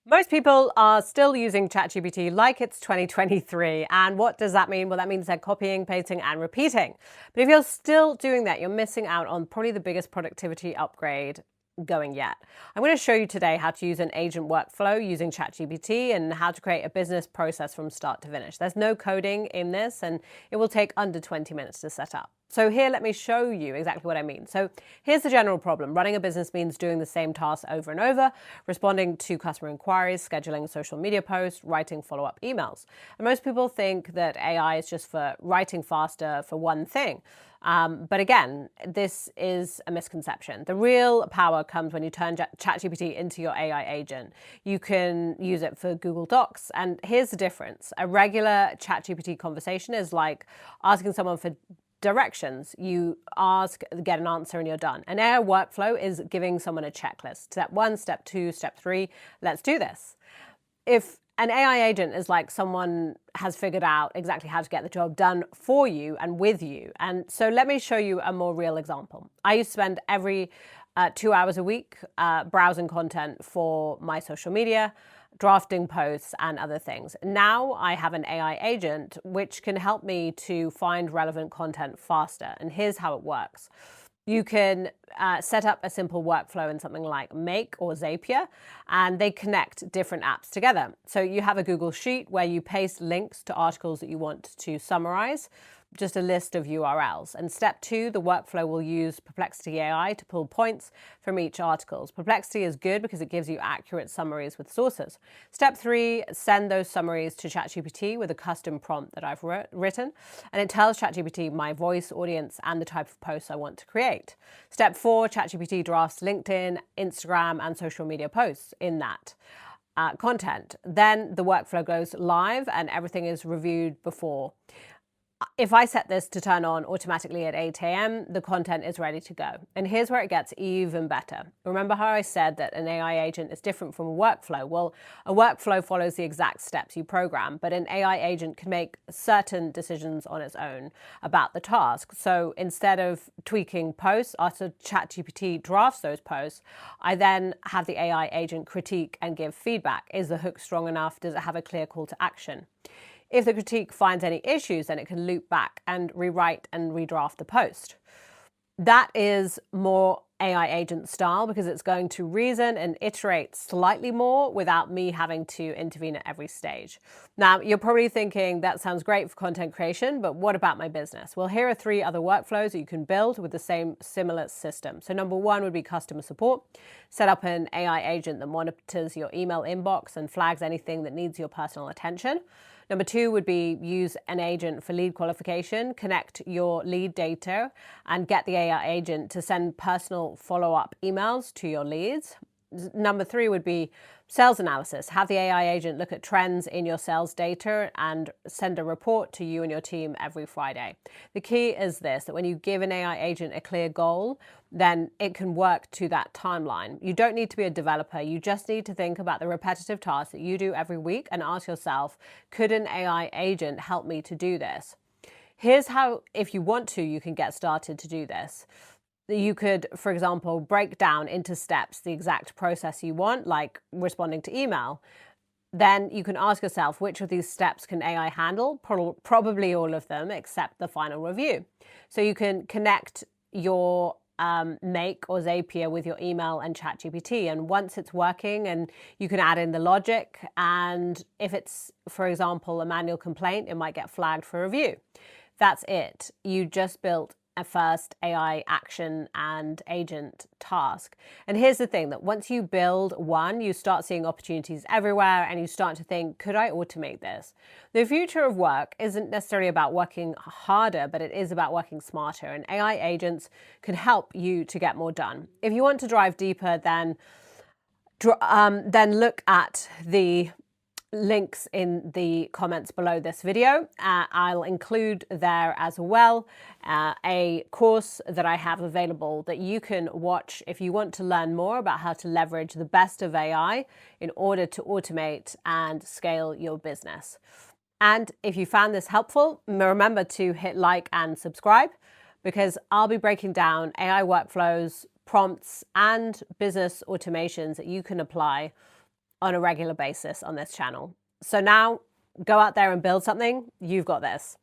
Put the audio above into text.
Most people are still using ChatGPT like it's 2023. And what does that mean? Well, that means they're copying, pasting, and repeating. But if you're still doing that, you're missing out on probably the biggest productivity upgrade going yet. I'm going to show you today how to use an agent workflow using ChatGPT and how to create a business process from start to finish. There's no coding in this, and it will take under 20 minutes to set up. So here, let me show you exactly what I mean. So here's the general problem. Running a business means doing the same tasks over and over, responding to customer inquiries, scheduling social media posts, writing follow-up emails. And most people think that AI is just for writing faster for one thing. But again, this is a misconception. The real power comes when you turn ChatGPT into your AI agent. You can use it for Google Docs. And here's the difference. A regular ChatGPT conversation is like asking someone for directions. You ask, get an answer, and you're done. An AI workflow is giving someone a checklist. Step 1, step 2, step 3, let's do this. If an AI agent is like someone has figured out exactly how to get the job done for you and with you. And so let me show you a more real example. I used to spend every 2 hours a week browsing content for my social media, drafting posts and other things. Now I have an AI agent which can help me to find relevant content faster. And here's how it works. You can set up a simple workflow in something like Make or Zapier, and they connect different apps together. So you have a Google Sheet where you paste links to articles that you want to summarize, just a list of URLs. And step 2, the workflow will use Perplexity AI to pull points from each article. Perplexity is good because it gives you accurate summaries with sources. Step 3, send those summaries to ChatGPT with a custom prompt that I've written, and it tells ChatGPT my voice, audience, and the type of posts I want to create. Step 4, ChatGPT drafts LinkedIn, Instagram, and social media posts in that content. Then the workflow goes live and everything is reviewed before. If I set this to turn on automatically at 8 a.m., the content is ready to go. And here's where it gets even better. Remember how I said that an AI agent is different from a workflow? Well, a workflow follows the exact steps you program, but an AI agent can make certain decisions on its own about the task. So instead of tweaking posts, after ChatGPT drafts those posts, I then have the AI agent critique and give feedback. Is the hook strong enough? Does it have a clear call to action? If the critique finds any issues, then it can loop back and rewrite and redraft the post. That is more AI agent style because it's going to reason and iterate slightly more without me having to intervene at every stage. Now, you're probably thinking that sounds great for content creation, but what about my business? Well, here are 3 other workflows that you can build with the same similar system. So number 1 would be customer support. Set up an AI agent that monitors your email inbox and flags anything that needs your personal attention. Number 2 would be use an agent for lead qualification, connect your lead data and get the AI agent to send personal follow-up emails to your leads. Number 3 would be sales analysis. Have the AI agent look at trends in your sales data and send a report to you and your team every Friday. The key is this, that when you give an AI agent a clear goal, then it can work to that timeline. You don't need to be a developer. You just need to think about the repetitive tasks that you do every week and ask yourself, could an AI agent help me to do this? Here's how, if you want to, you can get started to do this. You could, for example, break down into steps the exact process you want, like responding to email. Then you can ask yourself, which of these steps can AI handle? Probably all of them, except the final review. So you can connect your Make or Zapier with your email and ChatGPT. And once it's working, and you can add in the logic. And if it's, for example, a manual complaint, it might get flagged for review. That's it. You just built a first AI action and agent task. And here's the thing, that once you build one, you start seeing opportunities everywhere and you start to think, could I automate this? The future of work isn't necessarily about working harder, but it is about working smarter, and AI agents can help you to get more done. If you want to drive deeper, then look at the links in the comments below this video. I'll include there as well a course that I have available that you can watch if you want to learn more about how to leverage the best of AI in order to automate and scale your business. And if you found this helpful, remember to hit like and subscribe, because I'll be breaking down AI workflows, prompts, and business automations that you can apply on a regular basis on this channel. So now go out there and build something. You've got this.